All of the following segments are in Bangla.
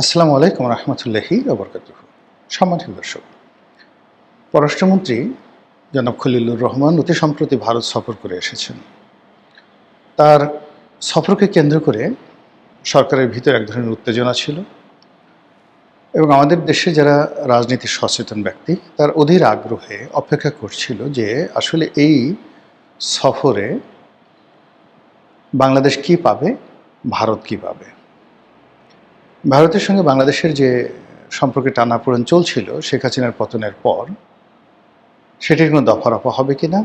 আসসালামু আলাইকুম রহমতুল্লাহি ওবরকাতুহ। সম্মানিত দর্শক, পররাষ্ট্রমন্ত্রী জনাব খলিলুর রহমান অতি সম্প্রতি ভারত সফর করে এসেছেন। তার সফরকে কেন্দ্র করে সরকারের ভিতরে এক ধরনের উত্তেজনা ছিল এবং আমাদের দেশে যারা রাজনীতি সচেতন ব্যক্তি তার অধীর আগ্রহে অপেক্ষা করছিল যে আসলে এই সফরে বাংলাদেশ কী পাবে, ভারত কী পাবে। ভারতের সঙ্গে বাংলাদেশের যে সম্পর্কে টানাপোড়েন চলছিল শেখ হাসিনার পতনের পর, সেটির কোনো দফারফা হবে কিনা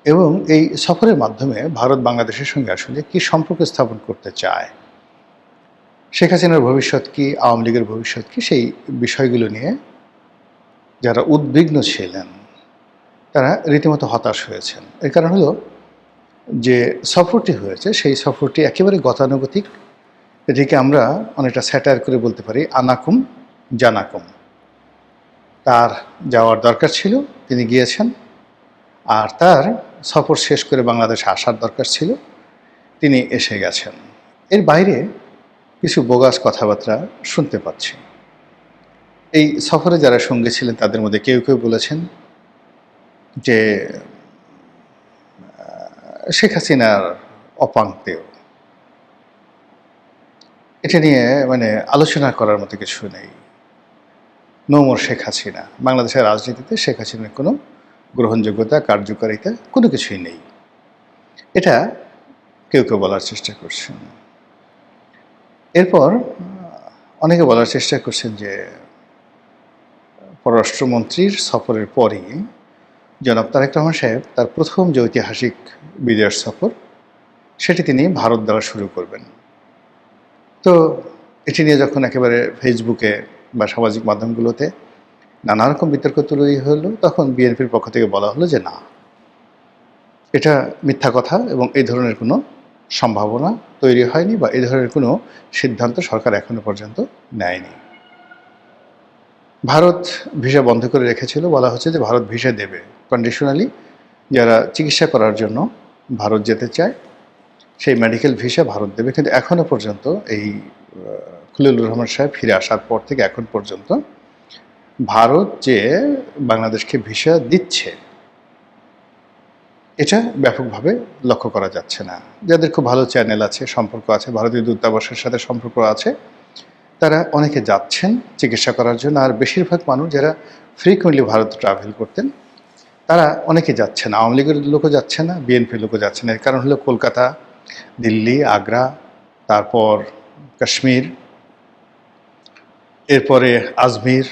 এবং এই সফরের মাধ্যমে ভারত বাংলাদেশের সঙ্গে আসলে কী সম্পর্ক স্থাপন করতে চায়, শেখ হাসিনার ভবিষ্যৎ কী, আওয়ামী লীগের ভবিষ্যৎ কী, সেই বিষয়গুলো নিয়ে যারা উদ্বিগ্ন ছিলেন তারা রীতিমতো হতাশ হয়েছেন। এর কারণ হলো যে সফরটি হয়েছে সেই সফরটি একেবারে গতানুগতিক। এটিকে আমরা অনেকটা স্যাটায়ার করে বলতে পারি আনাকুম জানাকুম। তার যাওয়ার দরকার ছিল, তিনি গিয়েছেন, আর তার সফর শেষ করে বাংলাদেশে আসার দরকার ছিল, তিনি এসে গেছেন। এর বাইরে কিছু বোগাস কথাবার্তা শুনতে পাচ্ছি। এই সফরে যারা সঙ্গে ছিলেন তাদের মধ্যে কেউ কেউ বলেছেন যে শেখ হাসিনার অপাঙ্ক্তেয়, এটা নিয়ে আলোচনা করার মতো কিছু নেই। নো মোর শেখ হাসিনা, বাংলাদেশের রাজনীতিতে শেখ হাসিনার কোনো গ্রহণযোগ্যতা, কার্যকারিতা কোনো কিছুই নেই, এটা কেউ কেউ বলার চেষ্টা করছেন। এরপর অনেকে বলার চেষ্টা করছেন যে পররাষ্ট্রমন্ত্রীর সফরের পরই জনাব তারেক রহমান সাহেব তার প্রথম যে ঐতিহাসিক বিদেশ সফর সেটি তিনি ভারত দ্বারা শুরু করবেন। তো এটি নিয়ে যখন একেবারে ফেসবুকে বা সামাজিক মাধ্যমগুলোতে নানা রকম বিতর্ক তৈরি হলো, তখন বিএনপির পক্ষ থেকে বলা হলো যে না, এটা মিথ্যা কথা এবং এই ধরনের কোনো সম্ভাবনা তৈরি হয়নি বা এই ধরনের কোনো সিদ্ধান্ত সরকার এখনো পর্যন্ত নেয়নি। ভারত ভিসা বন্ধ করে রেখেছিল, বলা হচ্ছে যে ভারত ভিসা দেবে কন্ডিশনালি, যারা চিকিৎসা করার জন্য ভারত যেতে চায় সেই মেডিকেল ভিসা ভারত দেবে। কিন্তু এখনও পর্যন্ত এই খলিলুর রহমান সাহেব ফিরে আসার পর থেকে এখন পর্যন্ত ভারত যে বাংলাদেশকে ভিসা দিচ্ছে এটা ব্যাপকভাবে লক্ষ্য করা যাচ্ছে না। যাদের খুব ভালো চ্যানেল আছে, সম্পর্ক আছে, ভারতীয় দূতাবাসের সাথে সম্পর্ক আছে, তারা অনেকে যাচ্ছেন চিকিৎসা করার জন্য। আর বেশিরভাগ মানুষ যারা ফ্রিকুয়েন্টলি ভারত ট্রাভেল করতেন তারা অনেকে যাচ্ছে না। আওয়ামী লীগের লোকও যাচ্ছে না, বিএনপির লোকও যাচ্ছে না। এর কারণ হলো কলকাতা, দিল্লি, আগ্রা, তারপর কাশ্মীর, এরপরে আজমির,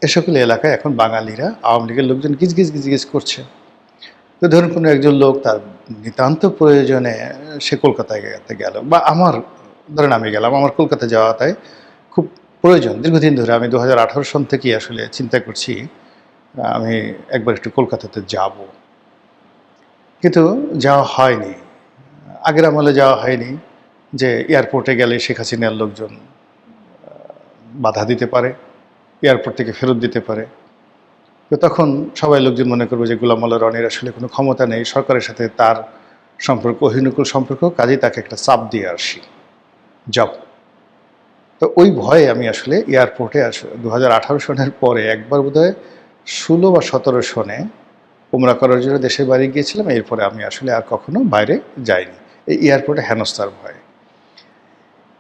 এ সকল এলাকায় এখন বাঙালিরা, আওয়ামী লীগের লোকজন গিজ করছে। তো ধরুন কোনো একজন লোক তার নিতান্ত প্রয়োজনে সে কলকাতায় গেল, বা আমার ধরেন আমি গেলাম, আমার কলকাতা যাওয়াটাই খুব প্রয়োজন। দীর্ঘদিন ধরে আমি 2018 সন থেকেই আসলে চিন্তা করছি আমি একবার একটু কলকাতাতে যাব, কিন্তু যাওয়া হয়নি। আগের আমলে যাওয়া হয়নি যে এয়ারপোর্টে গেলে শেখ হাসিনার লোকজন বাধা দিতে পারে, এয়ারপোর্ট থেকে ফেরত দিতে পারে। তো তখন সবাই লোকজন মনে করবে যে গোলাম মোল্লা রনির আসলে কোনো ক্ষমতা নেই, সরকারের সাথে তার সম্পর্ক অহিনুকূল সম্পর্ক, কাজেই তাকে একটা চাপ দিয়ে আসি, যাও। তো ওই ভয়ে আমি আসলে এয়ারপোর্টে 2018 সনের পরে একবার বোধহয় 16 বা 17 সনে উমরা করার জন্য দেশের বাড়ি গিয়েছিলাম। এরপরে আমি আসলে আর কখনো বাইরে যাইনি, এই এয়ারপোর্টে হেনস্থার ভয়ে।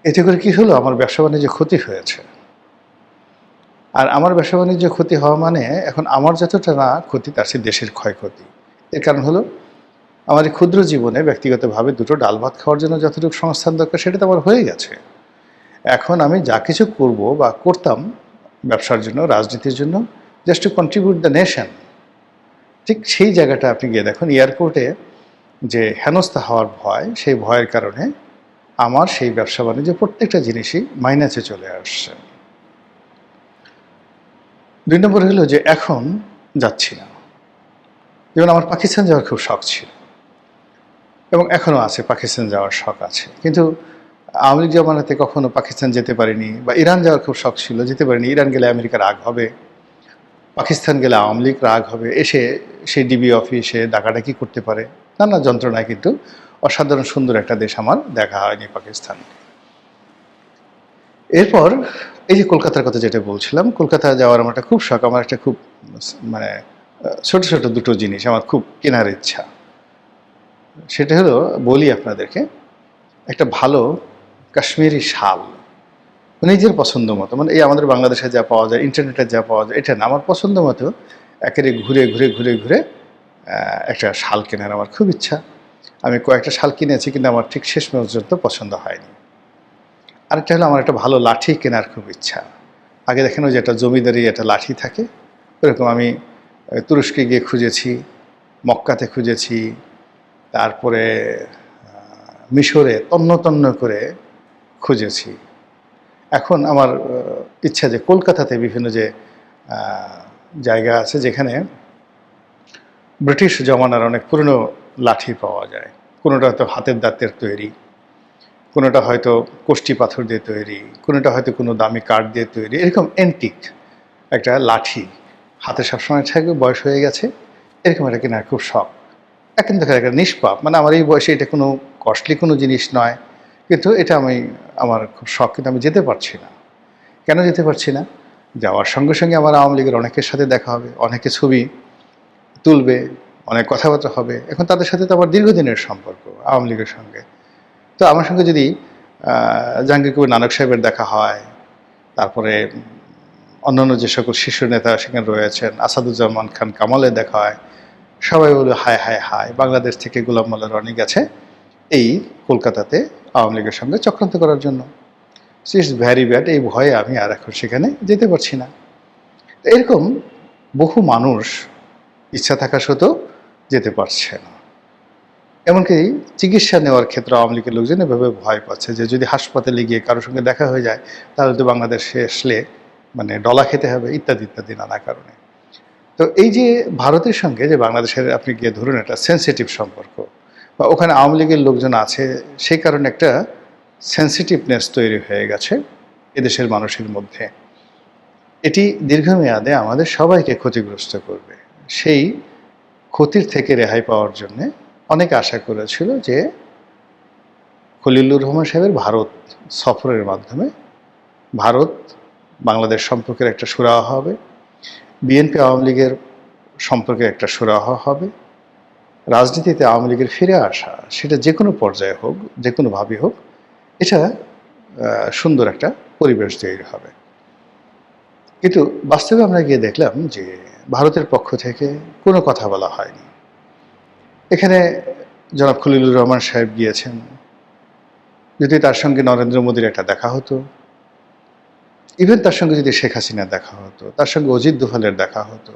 এতে করে কী হলো, আমার ব্যবসা বাণিজ্য ক্ষতি হয়েছে। আর আমার ব্যবসা বাণিজ্য ক্ষতি হওয়া মানে এখন আমার যতটা না ক্ষতি, তার সে দেশের ক্ষয়ক্ষতি। এর কারণ হলো আমার এই ক্ষুদ্র জীবনে ব্যক্তিগতভাবে দুটো ডাল ভাত খাওয়ার জন্য যতটুকু সংস্থান দরকার সেটা তো আমার হয়ে গেছে। এখন আমি যা কিছু করব বা করতাম ব্যবসার জন্য, রাজনীতির জন্য, just two contribute the nation, ঠিক সেই জায়গাটা আপনি গিয়ে দেখুন এয়ারপোর্টে যে হেনস্থা হওয়ার ভয়, সেই ভয়ের কারণে আমার সেই ব্যবসা বাণিজ্য প্রত্যেকটা জিনিসই মাইনাসে চলে আসছে। 2 নম্বর হলো যে এখন যাচ্ছি না। যেমন আমার পাকিস্তান যাওয়ার খুব শখ ছিল এবং এখনও আছে, পাকিস্তান যাওয়ার শখ আছে, কিন্তু আওয়ামী লীগ জমানাতে কখনো পাকিস্তান যেতে পারিনি। বা ইরান যাওয়ার খুব শখ ছিল, যেতে পারিনি। ইরান গেলে আমেরিকা রাগ হবে, পাকিস্তান গেলে আওয়ামী লীগ রাগ হবে, এসে সেই ডিবি অফিসে ডাকাডাকি করতে পারে, নানা যন্ত্রণায়। কিন্তু অসাধারণ সুন্দর একটা দেশ আমার দেখা হয়নি পাকিস্তান। এরপর এই যে কলকাতার কথা যেটা বলছিলাম, কলকাতা যাওয়ার আমার একটা খুব শখ। আমার একটা খুব মানে ছোট, ছোট দুটো জিনিস আমার খুব কেনার ইচ্ছা। সেটা হলো বলি আপনাদেরকে, একটা ভালো কাশ্মীরি শাল। নিজের পছন্দ মতো, মানে এই আমাদের বাংলাদেশে যা পাওয়া যায়, ইন্টারনেটে যা পাওয়া যায়, এটা না, আমার পছন্দ মতো একেবারে ঘুরে ঘুরে ঘুরে ঘুরে একটা শাল কেনার আমার খুব ইচ্ছা। আমি কয়েকটা শাল কিনেছি, কিন্তু আমার ঠিক শেষ পর্যন্ত পছন্দ হয়নি। আরেকটা হলো আমার একটা ভালো লাঠি কেনার খুব ইচ্ছা। আগে দেখেন ওই যে একটা জমিদারি একটা লাঠি থাকে, ওরকম আমি তুরস্কে গিয়ে খুঁজেছি, মক্কাতে খুঁজেছি, তারপরে মিশরে তন্ন তন্ন করে খুঁজেছি। এখন আমার ইচ্ছা যে কলকাতাতে বিভিন্ন যে জায়গা আছে যেখানে ব্রিটিশ জমানার অনেক পুরনো লাঠি পাওয়া যায়। কোনোটা হয়তো হাতের দাঁতের তৈরি, কোনোটা হয়তো কোষ্ঠী পাথর দিয়ে তৈরি, কোনোটা হয়তো কোনো দামি কাঠ দিয়ে তৈরি, এরকম অ্যান্টিক একটা লাঠি হাতে সবসময় থাকবে, বয়স হয়ে গেছে, এরকম একটা কেনার খুব শখ। এখন দেখা একটা নিষ্পাপ, মানে আমার এই বয়সে এটা কোনো কস্টলি কোনো জিনিস নয়, কিন্তু এটা আমার খুব শখ, কিন্তু আমি যেতে পারছি না। কেন যেতে পারছি না? যাওয়ার সঙ্গে সঙ্গে আমার আওয়ামী লীগের অনেকের সাথে দেখা হবে, অনেকে ছবি তুলবে, অনেক কথাবার্তা হবে। এখন তাদের সাথে তো আমার দীর্ঘদিনের সম্পর্ক আওয়ামী লীগের সঙ্গে। তো আমার সঙ্গে যদি জাহাঙ্গীর কবির নানক সাহেবের দেখা হয়, তারপরে অন্যান্য যে সকল শীর্ষ নেতা সেখানে রয়েছেন, আসাদুজ্জামান খান কামালের দেখা হয়, সবাই বলবে হায় হায় হায়, বাংলাদেশ থেকে গোলাম মোল্লা রনি গেছে এই কলকাতাতে আওয়ামী লীগের সঙ্গে চক্রান্ত করার জন্য। It's vary bad. এই ভয়ে আমি আর এখন সেখানে যেতে পারছি না। এরকম বহু মানুষ ইচ্ছা থাকা সত্ত্বেও যেতে পারছে না। এমনকি চিকিৎসা নেওয়ার ক্ষেত্রে আওয়ামী লীগের লোকজন এভাবে ভয় পাচ্ছে যে যদি হাসপাতালে গিয়ে কারোর সঙ্গে দেখা হয়ে যায়, তাহলে তো বাংলাদেশে আসলে মানে ডলা খেতে হবে, ইত্যাদি ইত্যাদি নানা কারণে। তো এই যে ভারতের সঙ্গে যে বাংলাদেশের আপনি গিয়ে ধরুন একটা সেন্সিটিভ সম্পর্ক, বা ওখানে আওয়ামী লীগের লোকজন আছে, সেই কারণে একটা সেন্সিটিভনেস তৈরি হয়ে গেছে এদেশের মানুষের মধ্যে। এটি দীর্ঘমেয়াদে আমাদের সবাইকে ক্ষতিগ্রস্ত করবে। সেই ক্ষতির থেকে রেহাই পাওয়ার জন্যে অনেকে আশা করেছিল যে খলিলুর রহমান সাহেবের ভারত সফরের মাধ্যমে ভারত বাংলাদেশ সম্পর্কের একটা সুরাহা হবে, বিএনপি আওয়ামী লীগের সম্পর্কে একটা সুরাহা হবে, রাজনীতিতে আওয়ামী লীগের ফিরে আসা, সেটা যে কোনো পর্যায়ে হোক, যে কোনোভাবেই হোক, এটা সুন্দর একটা পরিবেশ তৈরি হবে। কিন্তু বাস্তবে আমরা গিয়ে দেখলাম যে ভারতের পক্ষ থেকে কোনো কথা বলা হয়নি। এখানে জনাব খলিলুর রহমান সাহেব গিয়েছেন, যদি তার সঙ্গে নরেন্দ্র মোদীর একটা দেখা হতো, ইভেন তার সঙ্গে যদি শেখ হাসিনার দেখা হতো, তার সঙ্গে অজিত দোভালের দেখা হতো,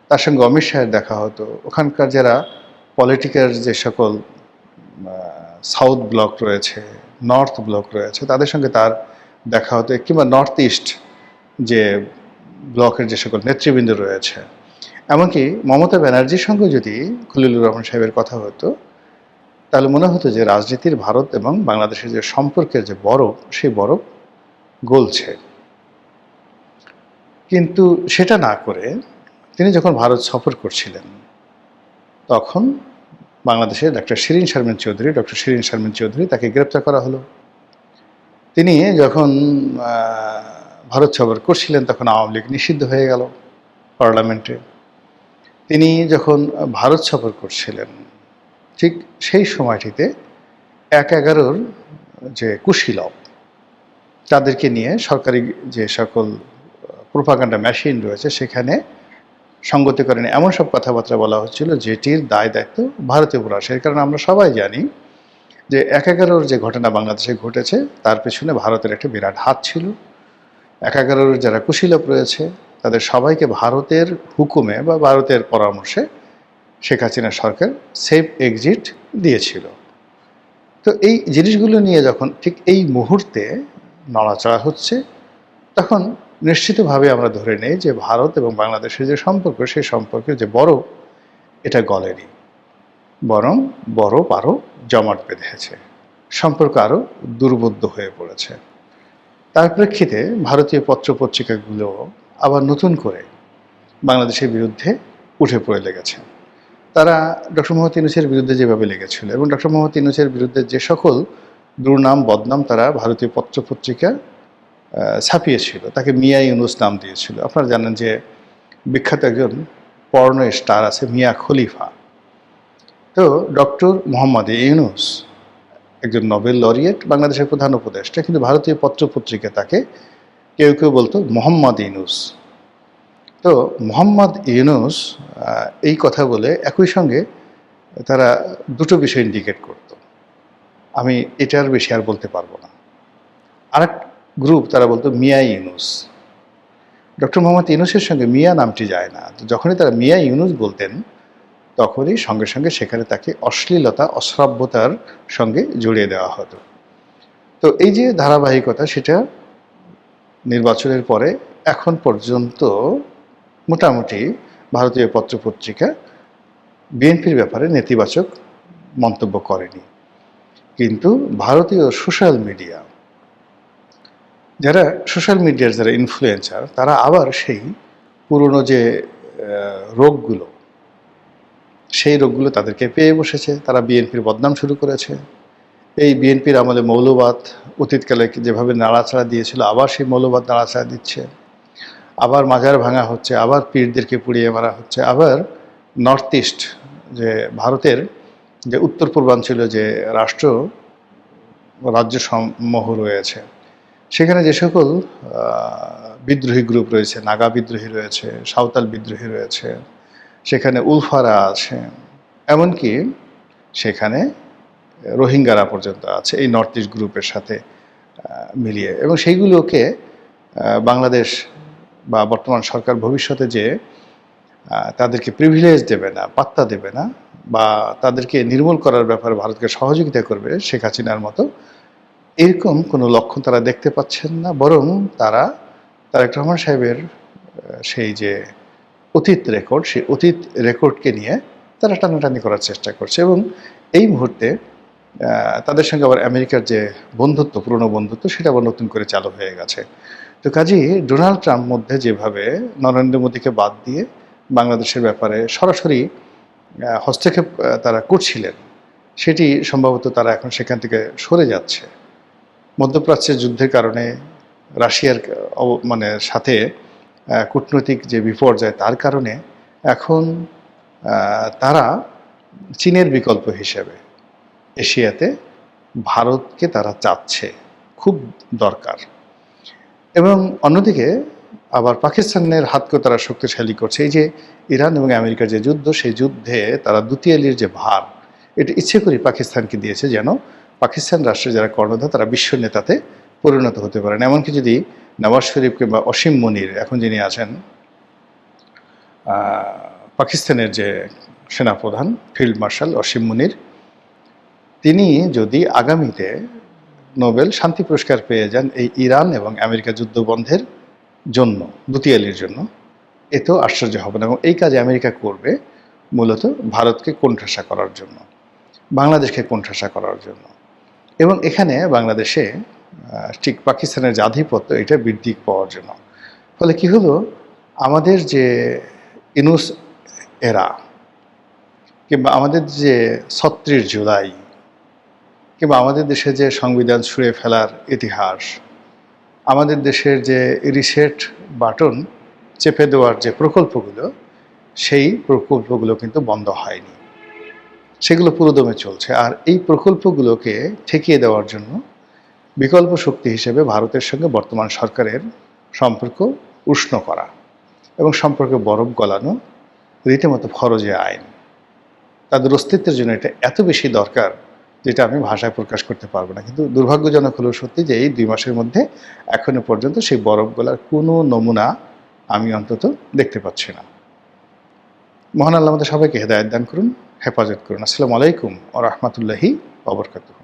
তার সঙ্গে অমিত শাহের দেখা হতো, ওখানকার যারা পলিটিক্যাল যে সকল সাউথ ব্লক রয়েছে, নর্থ ব্লক রয়েছে, তাদের সঙ্গে তার দেখা হতো, কিংবা নর্থ ইস্ট যে ব্লকের যে সকল নেতৃবৃন্দ রয়েছে, এমনকি মমতা ব্যানার্জির সঙ্গে যদি খলিলুর রহমান সাহেবের কথা হতো, তাহলে মনে হতো যে রাজনীতির ভারত এবং বাংলাদেশের যে সম্পর্কের যে বরফ, সেই বরফ গলছে। কিন্তু সেটা না করে তিনি যখন ভারত সফর করছিলেন, তখন বাংলাদেশের ডক্টর শিরীন শারমিন চৌধুরী তাকে গ্রেপ্তার করা হলো। তিনি যখন ভারত সফর করছিলেন, তখন আওয়ামী লীগ নিষিদ্ধ হয়ে গেল পার্লামেন্টে। তিনি যখন ভারত সফর করছিলেন, ঠিক সেই সময়টিতে ১/১১ যে কুশীলব, তাদেরকে নিয়ে সরকারি যে সকল প্রোপাগান্ডা মেশিন রয়েছে সেখানে সঙ্গতি করেন এমন সব কথাবার্তা বলা হচ্ছিল, যেটির দায় দায়িত্ব ভারতের উপর আসে। এর কারণে আমরা সবাই জানি যে ১/১১ যে ঘটনা বাংলাদেশে ঘটেছে, তার পেছনে ভারতের একটা বিরাট হাত ছিল। ১/১১ যারা কুশীলব রয়েছে, তাদের সবাইকে ভারতের হুকুমে বা ভারতের পরামর্শে শেখ হাসিনা সরকার সেফ এক্সিট দিয়েছিল। তো এই জিনিসগুলো নিয়ে যখন ঠিক এই মুহূর্তে নড়াচড়া হচ্ছে, তখন নিশ্চিতভাবে আমরা ধরে নেই যে ভারত এবং বাংলাদেশের যে সম্পর্ক, সেই সম্পর্কের যে বরফ, এটা গলেনি, বরং বরফ আরও জমাট বেঁধেছে, সম্পর্ক আরও দুর্বোধ্য হয়ে পড়েছে। তার প্রেক্ষিতে ভারতীয় পত্রপত্রিকাগুলো আবার নতুন করে বাংলাদেশের বিরুদ্ধে উঠে পড়ে লেগেছে। তারা ডক্টর মোহাম্মদ ইউনূসের বিরুদ্ধে যেভাবে লেগেছিল, এবং ডক্টর মোহাম্মদ ইউনূসের বিরুদ্ধে যে সকল দুর্নাম বদনাম তারা ভারতীয় পত্রপত্রিকা ছাপিয়েছিল, তাকে মিয়া ইউনুস নাম দিয়েছিল। আপনারা জানেন যে বিখ্যাত একজন পর্ন স্টার আছে মিয়া খলিফা। তো ডক্টর মোহাম্মদ ইউনুস একজন নোবেল লরিয়েট, বাংলাদেশের প্রধান উপদেষ্টা, কিন্তু ভারতীয় পত্রপত্রিকা তাকে কেউ কেউ বলতো মোহাম্মদ ইউনুস। তো মোহাম্মদ ইউনুস এই কথা বলে একই সঙ্গে তারা দুটো বিষয় ইন্ডিকেট করত। আমি এটার বেশি আর বলতে পারবো না। আরেক গ্রুপ তারা বলতো মিয়া ইউনুস। ডক্টর মোহাম্মদ ইউনুসের সঙ্গে মিয়া নামটি যায় না। তো যখনই তারা মিয়া ইউনুস বলতেন তখনই সঙ্গে সঙ্গে সেখানে তাকে অশ্লীলতা, অশ্রাব্যতার সঙ্গে জড়িয়ে দেওয়া হতো। তো এই যে ধারাবাহিকতা, সেটা নির্বাচনের পরে এখন পর্যন্ত মোটামুটি ভারতীয় পত্রপত্রিকা বিএনপির ব্যাপারে নেতিবাচক মন্তব্য করেনি। কিন্তু ভারতীয় সোশ্যাল মিডিয়া, যারা সোশ্যাল মিডিয়ার যারা ইনফ্লুয়েন্সার, তারা আবার সেই পুরনো যে রোগগুলো, সেই রোগগুলো তাদেরকে পেয়ে বসেছে। তারা বিএনপির বদনাম শুরু করেছে। এই বিএনপির আমলে মৌলবাদ অতীতকালে যেভাবে নাড়াচাড়া দিয়েছিল, আবার সেই মৌলবাদ নাড়াচাড়া দিচ্ছে। আবার মাজার ভাঙা হচ্ছে, আবার পীরদেরকে পুড়িয়ে মারা হচ্ছে। আবার নর্থ ইস্ট, যে ভারতের যে উত্তর পূর্বাঞ্চলে যে রাজ্য সমূহ রয়েছে, সেখানে যে সকল বিদ্রোহী গ্রুপ রয়েছে, নাগা বিদ্রোহী রয়েছে, সাঁওতাল বিদ্রোহী রয়েছে, সেখানে উলফারা আছে, এমনকি সেখানে রোহিঙ্গারা পর্যন্ত আছে এই নর্থ ইস্ট গ্রুপের সাথে মিলিয়ে। এবং সেইগুলোকে বাংলাদেশ বা বর্তমান সরকার ভবিষ্যতে যে তাদেরকে প্রিভিলেজ দেবে না, পাত্তা দেবে না, বা তাদেরকে নির্মূল করার ব্যাপারে ভারতকে সহযোগিতা করবে শেখ হাসিনার মতো, এরকম কোনো লক্ষণ তারা দেখতে পাচ্ছেন না। বরং তারা তারেক রহমান সাহেবের সেই যে অতীত রেকর্ড, সেই অতীত রেকর্ডকে নিয়ে তারা টানাটানি করার চেষ্টা করছে। এবং এই মুহূর্তে তাদের সঙ্গে আবার আমেরিকার যে বন্ধুত্ব, পুরনো বন্ধুত্ব, সেটা আবার নতুন করে চালু হয়ে গেছে। তো কাজেই ডোনাল্ড ট্রাম্প মধ্যে যেভাবে নরেন্দ্র মোদীকে বাদ দিয়ে বাংলাদেশের ব্যাপারে সরাসরি হস্তক্ষেপ তারা করছিলেন, সেটি সম্ভবত তারা এখন সেখান থেকে সরে যাচ্ছে। মধ্যপ্রাচ্যের যুদ্ধের কারণে রাশিয়ার সাথে কূটনৈতিক যে বিপর্যয়, তার কারণে এখন তারা চীনের বিকল্প হিসেবে এশিয়াতে ভারতকে তারা চাচ্ছে, খুব দরকার। এবং অন্যদিকে আবার পাকিস্তানের হাতকে তারা শক্তিশালী করছে। এই যে ইরান এবং আমেরিকার যে যুদ্ধ, সেই যুদ্ধে তারা দ্বিতীয়ালির যে ভার, এটা ইচ্ছে করে পাকিস্তানকে দিয়েছে, যেন পাকিস্তান রাষ্ট্রের যারা কর্ণধার তারা বিশ্ব নেতাতে পরিণত হতে পারেন। এমনকি যদি নওয়াজ শরীফ কিংবা অসীম মনির, এখন যিনি আছেন পাকিস্তানের যে সেনাপ্রধান ফিল্ড মার্শাল অসীম মনির, তিনি যদি আগামীতে নোবেল শান্তি পুরস্কার পেয়ে যান এই ইরান এবং আমেরিকা যুদ্ধ বন্ধের জন্য, দ্বিতীয়ালির জন্য, এতেও আশ্চর্য হবে না। এবং এই কাজে আমেরিকা করবে মূলত ভারতকে কোণঠাসা করার জন্য, বাংলাদেশকে কোণঠাসা করার জন্য। এবং এখানে বাংলাদেশে ঠিক পাকিস্তানের যে আধিপত্য, এটা বৃদ্ধি পাওয়ার জন্য। ফলে কি হলো, আমাদের যে ইউনুস এরা, কিংবা আমাদের যে ৩৬ জুলাই, কিংবা আমাদের দেশে যে সংবিধান ছুঁড়ে ফেলার ইতিহাস, আমাদের দেশের যে রিসেট বাটন চেপে দেওয়ার যে প্রকল্পগুলো, সেই প্রকল্পগুলো কিন্তু বন্ধ হয়নি, সেগুলো পুরোদমে চলছে। আর এই প্রকল্পগুলোকে ঠেকিয়ে দেওয়ার জন্য বিকল্প শক্তি হিসেবে ভারতের সঙ্গে বর্তমান সরকারের সম্পর্ক উষ্ণ করা এবং সম্পর্কে বরফ গলানো রীতিমতো ফরজে আইন। তাদের অস্তিত্বের জন্য এটা এত বেশি দরকার, যেটা আমি ভাষায় প্রকাশ করতে পারবো না। কিন্তু দুর্ভাগ্যজনক হলো সত্যি যে এই 2 মাসের মধ্যে এখনো পর্যন্ত সেই বরফ গলার কোনো নমুনা আমি অন্তত দেখতে পাচ্ছি না। মহান আল্লাহ আমাদের সবাইকে হেদায়েত দান করুন, হেফাজত করুন। আসসালামু আলাইকুম ওয়া রাহমাতুল্লাহি ওয়া বারাকাতুহু।